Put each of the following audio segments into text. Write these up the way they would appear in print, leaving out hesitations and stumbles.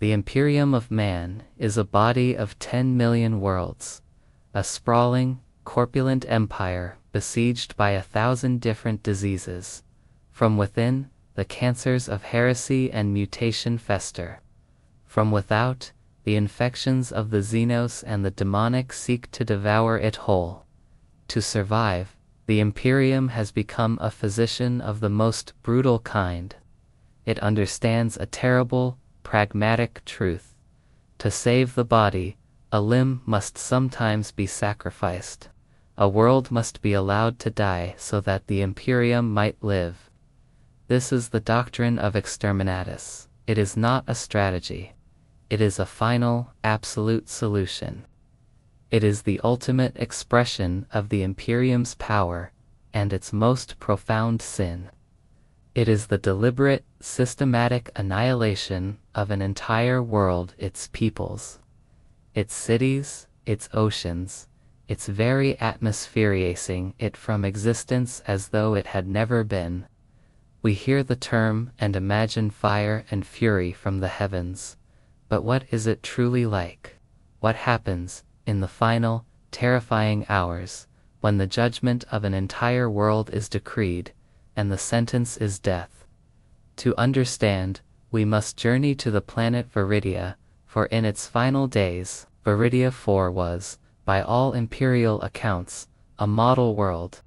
The Imperium of Man is a body of 10 million worlds, a sprawling, corpulent empire besieged by 1,000 different diseases. From within, the cancers of heresy and mutation fester. From without, the infections of the Xenos and the demonic seek to devour it whole. To survive, the Imperium has become a physician of the most brutal kind. It understands a terrible, pragmatic truth. To save the body, a limb must sometimes be sacrificed. A world must be allowed to die so that the Imperium might live. This is the doctrine of Exterminatus. It is not a strategy. It is a final, absolute solution. It is the ultimate expression of the Imperium's power and its most profound sin. It is the deliberate, systematic annihilation of an entire world, its peoples, its cities, its oceans, its very atmosphere, erasing it from existence as though it had never been. We hear the term and imagine fire and fury from the heavens. But what is it truly like? What happens in the final, terrifying hours when the judgment of an entire world is decreed and the sentence is death? To understand, we must journey to the planet Viridia, for in its final days, Viridia 4 was, by all imperial accounts, a model world.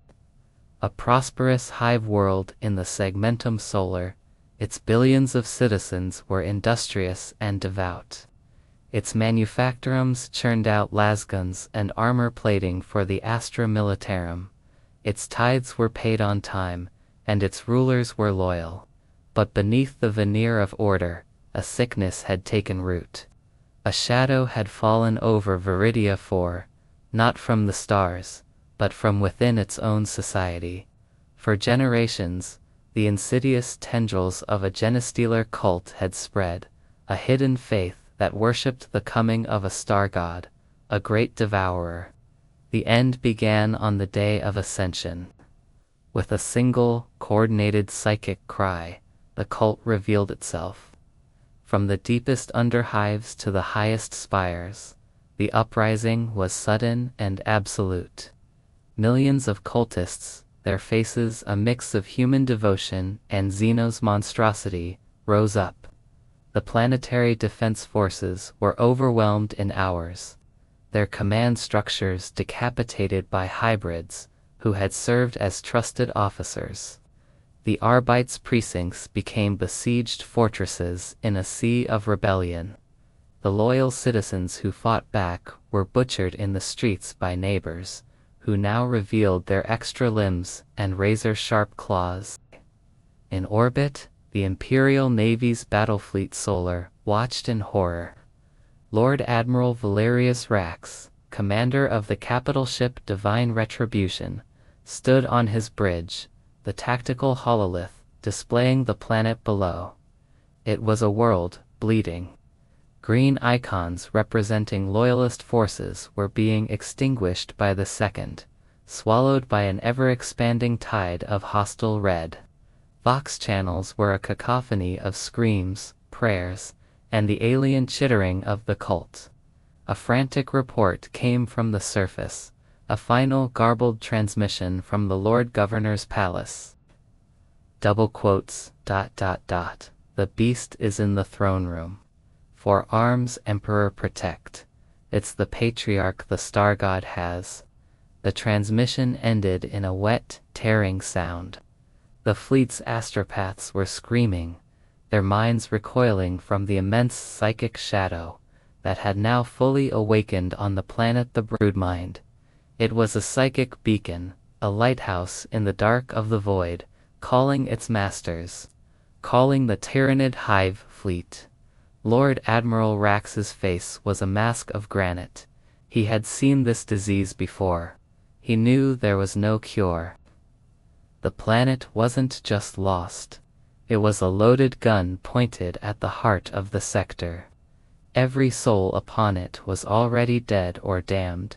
A prosperous hive world in the segmentum solar. Its billions of citizens were industrious and devout. Its manufactorums churned out lasguns and armor plating for the Astra Militarum. Its tithes were paid on time, and its rulers were loyal. But beneath the veneer of order, a sickness had taken root. A shadow had fallen over Viridia 4, not from the stars, but from within its own society. For generations, the insidious tendrils of a genestealer cult had spread, a hidden faith that worshipped the coming of a star god, a great devourer. The end began on the day of ascension. With a single, coordinated psychic cry, the cult revealed itself. From the deepest underhives to the highest spires, the uprising was sudden and absolute. Millions of cultists, their faces a mix of human devotion and Xenos monstrosity, rose up. The planetary defense forces were overwhelmed in hours, their command structures decapitated by hybrids who had served as trusted officers. The Arbite's precincts became besieged fortresses in a sea of rebellion. The loyal citizens who fought back were butchered in the streets by neighbors, who now revealed their extra limbs and razor-sharp claws. In orbit, the Imperial Navy's Battlefleet Solar watched in horror. Lord Admiral Valerius Rax, commander of the capital ship Divine Retribution, stood on his bridge, the tactical hololith displaying the planet below. It was a world bleeding. Green icons representing loyalist forces were being extinguished by the second, swallowed by an ever-expanding tide of hostile red. Vox channels were a cacophony of screams, prayers, and the alien chittering of the cult. A frantic report came from the surface, a final garbled transmission from the Lord Governor's palace. "The beast is in the throne room. For arms, Emperor, protect. It's the patriarch the star god has." The transmission ended in a wet, tearing sound. The fleet's astropaths were screaming, their minds recoiling from the immense psychic shadow that had now fully awakened on the planet the Broodmind. It was a psychic beacon, a lighthouse in the dark of the void, calling its masters, calling the Tyrannid Hive fleet. Lord Admiral Rax's face was a mask of granite. He had seen this disease before. He knew there was no cure. The planet wasn't just lost. It was a loaded gun pointed at the heart of the sector. Every soul upon it was already dead or damned,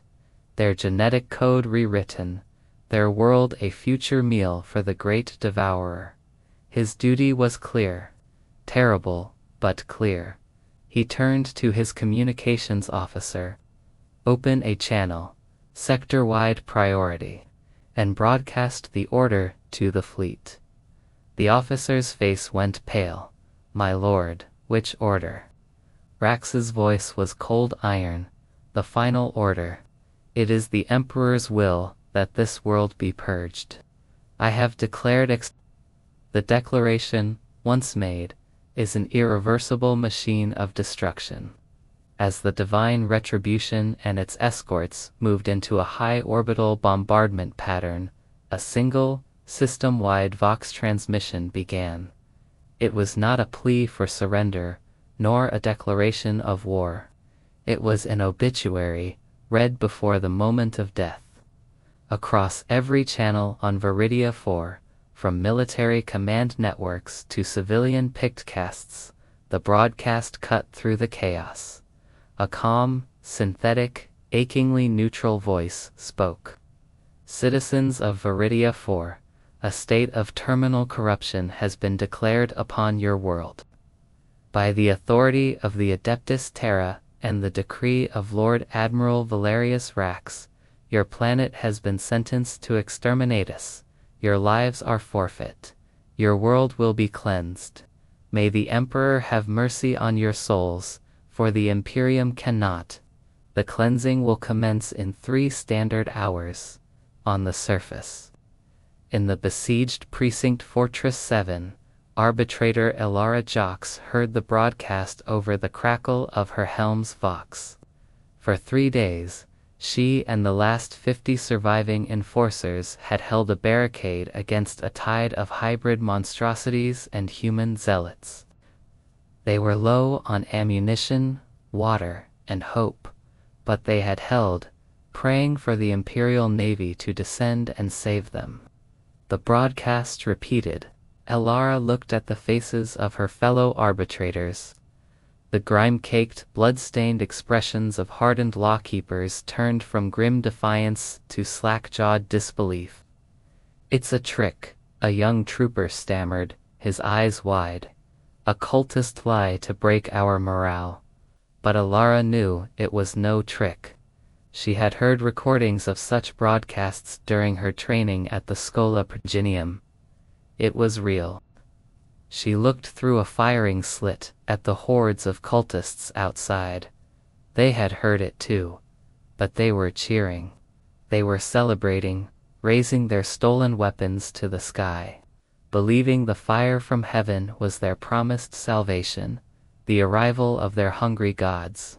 their genetic code rewritten, their world a future meal for the great devourer. His duty was clear, terrible, but clear. He turned to his communications officer. Open a channel, sector-wide priority, and broadcast the order to the fleet. The officer's face went pale. My lord, which order? Rax's voice was cold iron. The final order. It is the Emperor's will that this world be purged. I have declared The declaration, once made, is an irreversible machine of destruction. As the divine retribution and its escorts moved into a high orbital bombardment pattern, a single, system-wide Vox transmission began. It was not a plea for surrender, nor a declaration of war. It was an obituary, read before the moment of death. Across every channel on Viridia 4, from military command networks to civilian pictcasts, the broadcast cut through the chaos. A calm, synthetic, achingly neutral voice spoke. Citizens of Viridia 4, a state of terminal corruption has been declared upon your world. By the authority of the Adeptus Terra and the decree of Lord Admiral Valerius Rax, your planet has been sentenced to Exterminatus'd. Your lives are forfeit. Your world will be cleansed. May the Emperor have mercy on your souls, for the Imperium cannot. The cleansing will commence in 3 standard hours. On the surface. In the besieged Precinct Fortress 7, arbitrator Elara Jox heard the broadcast over the crackle of her helm's vox. For 3 days, she and the last 50 surviving enforcers had held a barricade against a tide of hybrid monstrosities and human zealots. They were low on ammunition, water, and hope, but they had held, praying for the Imperial Navy to descend and save them. The broadcast repeated. Elara looked at the faces of her fellow arbitrators. The grime-caked, blood-stained expressions of hardened lawkeepers turned from grim defiance to slack-jawed disbelief. "It's a trick," a young trooper stammered, his eyes wide. "A cultist lie to break our morale." But Elara knew it was no trick. She had heard recordings of such broadcasts during her training at the Schola Progenium. It was real. She looked through a firing slit at the hordes of cultists outside. They had heard it too, but they were cheering. They were celebrating, raising their stolen weapons to the sky, believing the fire from heaven was their promised salvation, the arrival of their hungry gods.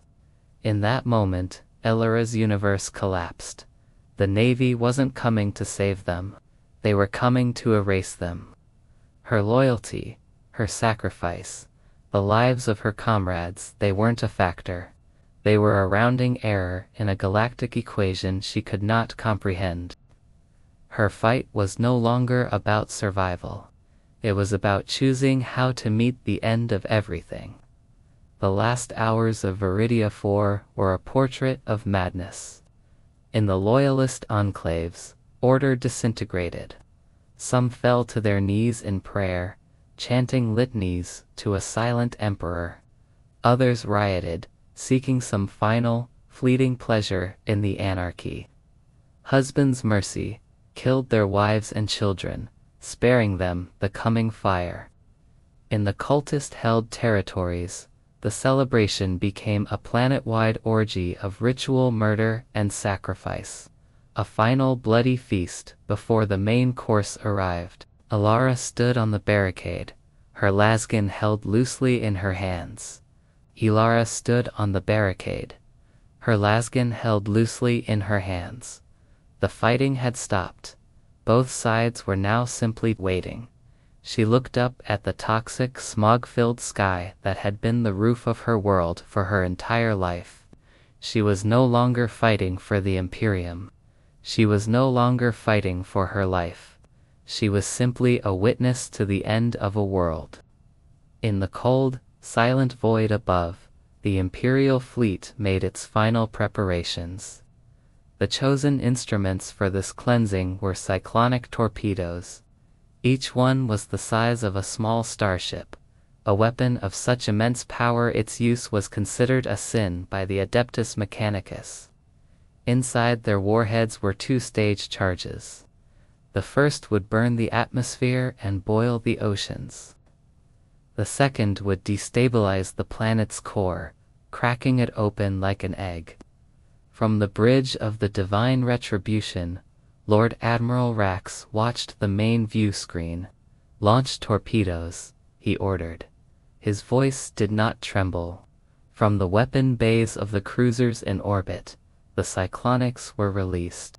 In that moment, Elara's universe collapsed. The Navy wasn't coming to save them. They were coming to erase them. Her loyalty, her sacrifice, the lives of her comrades, they weren't a factor. They were a rounding error in a galactic equation she could not comprehend. Her fight was no longer about survival. It was about choosing how to meet the end of everything. The last hours of Viridia 4 were a portrait of madness. In the loyalist enclaves, order disintegrated. Some fell to their knees in prayer, chanting litanies to a silent emperor. Others rioted, seeking some final, fleeting pleasure in the anarchy. Husbands' mercy killed their wives and children, sparing them the coming fire. In the cultist-held territories, the celebration became a planet-wide orgy of ritual murder and sacrifice. A final bloody feast before the main course arrived. Elara stood on the barricade, her lasgun held loosely in her hands. Elara stood on the barricade, her lasgun held loosely in her hands. The fighting had stopped. Both sides were now simply waiting. She looked up at the toxic, smog-filled sky that had been the roof of her world for her entire life. She was no longer fighting for the Imperium. She was no longer fighting for her life. She was simply a witness to the end of a world. In the cold, silent void above, the Imperial fleet made its final preparations. The chosen instruments for this cleansing were cyclonic torpedoes. Each one was the size of a small starship, a weapon of such immense power its use was considered a sin by the Adeptus Mechanicus. Inside their warheads were two-stage charges. The first would burn the atmosphere and boil the oceans. The second would destabilize the planet's core, cracking it open like an egg. From the bridge of the Divine Retribution, Lord Admiral Rax watched the main view screen. "Launch torpedoes," he ordered. His voice did not tremble. From the weapon bays of the cruisers in orbit, the cyclonics were released.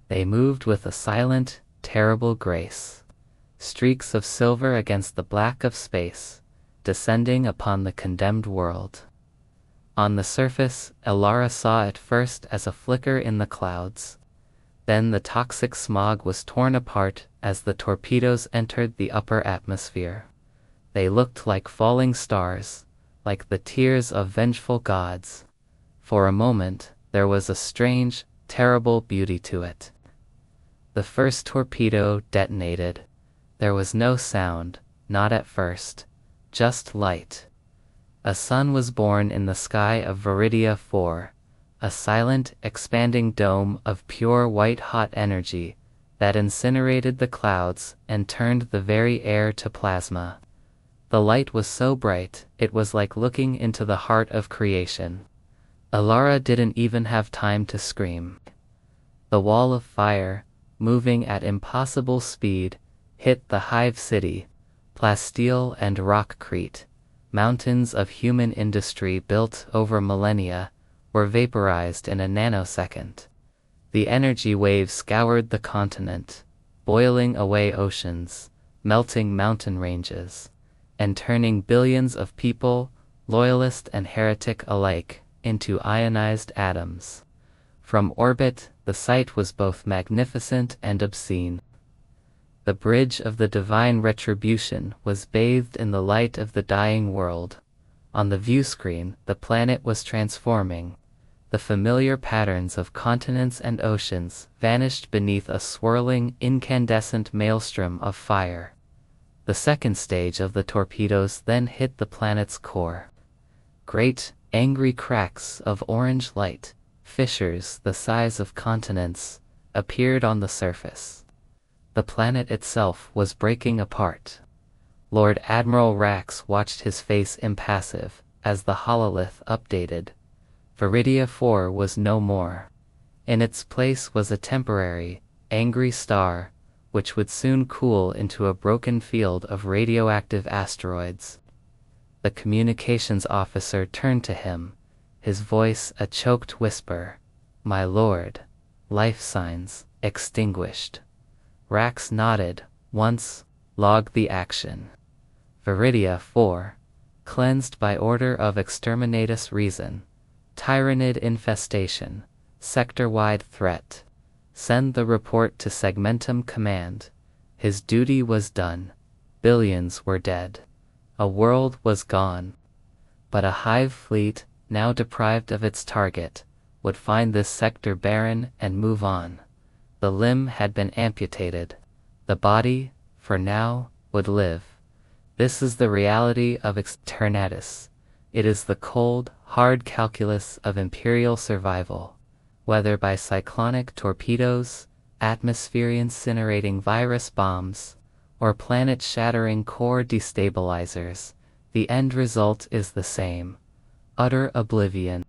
They moved with a silent, terrible grace. Streaks of silver against the black of space, descending upon the condemned world. On the surface, Elara saw it first as a flicker in the clouds. Then the toxic smog was torn apart as the torpedoes entered the upper atmosphere. They looked like falling stars, like the tears of vengeful gods. For a moment, there was a strange, terrible beauty to it. The first torpedo detonated. There was no sound, not at first, just light. A sun was born in the sky of Viridia 4, a silent, expanding dome of pure white-hot energy that incinerated the clouds and turned the very air to plasma. The light was so bright, it was like looking into the heart of creation. Elara didn't even have time to scream. The wall of fire, moving at impossible speed, hit the Hive City, Plasteel and Rockcrete, mountains of human industry built over millennia, were vaporized in a nanosecond. The energy waves scoured the continent, boiling away oceans, melting mountain ranges, and turning billions of people, loyalist and heretic alike, into ionized atoms. From orbit, the sight was both magnificent and obscene. The bridge of the Divine Retribution was bathed in the light of the dying world. On the view screen, the planet was transforming. The familiar patterns of continents and oceans vanished beneath a swirling, incandescent maelstrom of fire. The second stage of the torpedoes then hit the planet's core. Great, angry cracks of orange light, fissures the size of continents, appeared on the surface. The planet itself was breaking apart. Lord Admiral Rax watched his face impassive as the hololith updated. Viridia 4 was no more. In its place was a temporary, angry star, which would soon cool into a broken field of radioactive asteroids. The communications officer turned to him, his voice a choked whisper. "My lord, life signs extinguished." Rax nodded, once, logged the action. Viridia 4, cleansed by order of Exterminatus'd reason. Tyrannid infestation, sector-wide threat. Send the report to Segmentum Command. His duty was done. Billions were dead. A world was gone. But a Hive fleet, now deprived of its target, would find this sector barren and move on. The limb had been amputated. The body, for now, would live. This is the reality of Exterminatus'd. It is the cold, hard calculus of imperial survival. Whether by cyclonic torpedoes, atmosphere-incinerating virus bombs, or planet-shattering core destabilizers, the end result is the same: utter oblivion.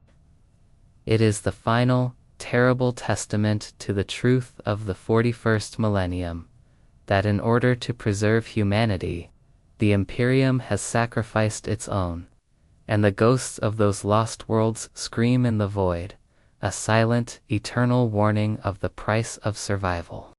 It is the final, terrible testament to the truth of the 41st millennium, that in order to preserve humanity, the Imperium has sacrificed its own, and the ghosts of those lost worlds scream in the void, a silent, eternal warning of the price of survival.